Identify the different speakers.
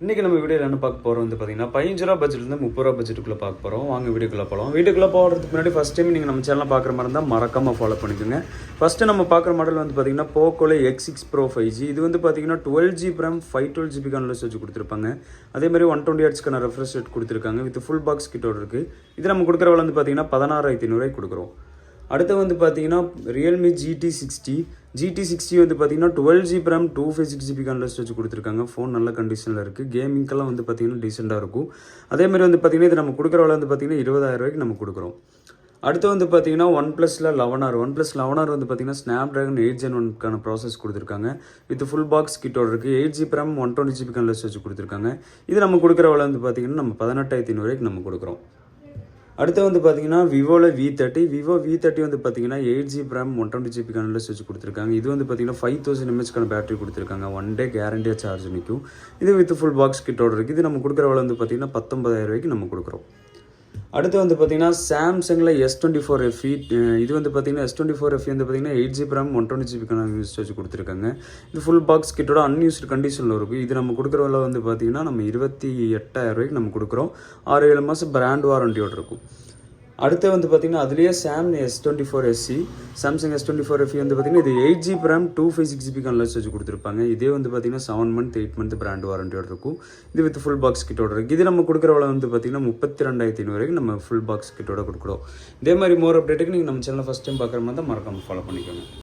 Speaker 1: இன்றைக்கி நம்ம வீடியோவில் என்ன பார்க்க போகிறோம் வந்து பார்த்தீங்கன்னா 15 ரூபா பட்ஜெட்லேருந்து 30 ரூபா பட்ஜெட்டுக்குள்ளே பார்க்க போகிறோம். வாங்க வீடியோக்குள்ளே போகலாம். வீடியோக்குள்ளே போகிறதுக்கு முன்னாடி ஃபஸ்ட் டைம் நீங்கள் நம்ம சேனலில் பார்க்குற மாதிரி இருந்தால் மறக்காமல் ஃபாலோ பண்ணிக்கோங்க. ஃபஸ்ட்டு நம்ம பார்க்குற மாடல் வந்து பார்த்தீங்கன்னா போக்கோல X6 Pro 5G. இது வந்து பார்த்தீங்கன்னா 12GB RAM 512GB கன்லஸ் வச்சு கொடுத்துருப்பாங்க. அதே மாதிரி 120 Hzக்கான ரெஃப்ரெஷ் ரேட் கொடுத்துருக்காங்க. வித் ஃபுல் பாக்ஸ் கிட்டோட இருக்குது. இது நம்ம கொடுக்குற விலை வந்து பார்த்தீங்கன்னா 16,500 கொடுக்குறோம். அடுத்து வந்து பார்த்தீங்கன்னா ரியல்மி GT60 வந்து பார்த்தீங்கன்னா 12GB RAM 256GB கன்லஸ் வச்சு கொடுத்துருக்காங்க. ஃபோன் நல்ல கண்டிஷனில் இருக்குது. கேமிங்கெல்லாம் வந்து பார்த்தீங்கன்னா டீசெண்டாக இருக்கும். அதேமாதிரி வந்து பார்த்தீங்கன்னா இது நம்ம கொடுக்குற விலை வந்து பார்த்தீங்கன்னா 20,000 நம்ம கொடுக்குறோம். அடுத்து வந்து பார்த்தீங்கன்னா OnePlusல 11R வந்து பார்த்தீங்கன்னா Snapdragon 8 Gen 1க்கான ப்ராசஸ் கொடுத்துருக்காங்க. வித் ஃபுல் பாக்ஸ் கிட்டோட இருக்குது. 8GB RAM 120GB கன்லஸ் வச்சு கொடுத்துருக்காங்க. இது நம்ம கொடுக்குற விலை வந்து பார்த்தீங்கன்னா நம்ம 18,500 நம்ம கொடுக்குறோம். அடுத்து வந்து பார்த்தீங்கன்னா விவோவில் V30 வந்து பார்த்தீங்கன்னா 8GB RAM 120GB கன்லஸ் வச்சு கொடுத்துருக்காங்க. இது வந்து பார்த்தீங்கன்னா 5000 mAhக்கான பேட்டரி கொடுத்துருக்காங்க. 1 day கேரண்டியாக சார்ஜ் நிற்கும். இது வித் ஃபுல் பாக்ஸ் கிட்டோட இருக்குது. இது நம்ம கொடுக்குற விலை வந்து பார்த்தீங்கன்னா 19,000 நம்ம கொடுக்குறோம். அடுத்து வந்து பார்த்தீங்கன்னா சாம்சங்கில் S24 FE. இது வந்து பார்த்தீங்கன்னா S24 FE வந்து பார்த்தீங்கன்னா 8GB RAM 120GB யூஸ் வச்சு கொடுத்துருக்காங்க. இது ஃபுல் பாக்ஸ் கிட்டோட அன்யூஸ்டு கண்டிஷனில் இருக்கும். இது நம்ம கொடுக்குற விலை வந்து பார்த்தீங்கன்னா நம்ம 28,000 நம்ம கொடுக்குறோம். 6-7 மாதம் பிராண்ட் வாரண்டியோடு இருக்கும். அடுத்து வந்து பார்த்தீங்கன்னா அதுலேயே சாம்சங் S24 FE வந்து பார்த்தீங்கன்னா இது 8GB RAM 256GB கன்லஸ் வச்சு கொடுத்துருப்பாங்க. இதே வந்து பார்த்தீங்கன்னா 7 month 8 month பிராண்ட் வாரண்டியோட இருக்கும். இது வித் ஃபுல் பாக்ஸ் கிட்டோட இருக்குது. இது நம்ம கொடுக்குற விலை வந்து பார்த்தீங்கன்னா 32,500 நம்ம ஃபுல் பாக்ஸ் கிட்டோட கொடுக்குறோம். இதே மாதிரி மோர் அப்டேட்டுக்கு நீங்கள் நம்ம சேனல் ஃபஸ்ட் டைம் பார்க்குற மாதிரி தான் மறக்காமல் ஃபாலோ பண்ணிக்கோங்க.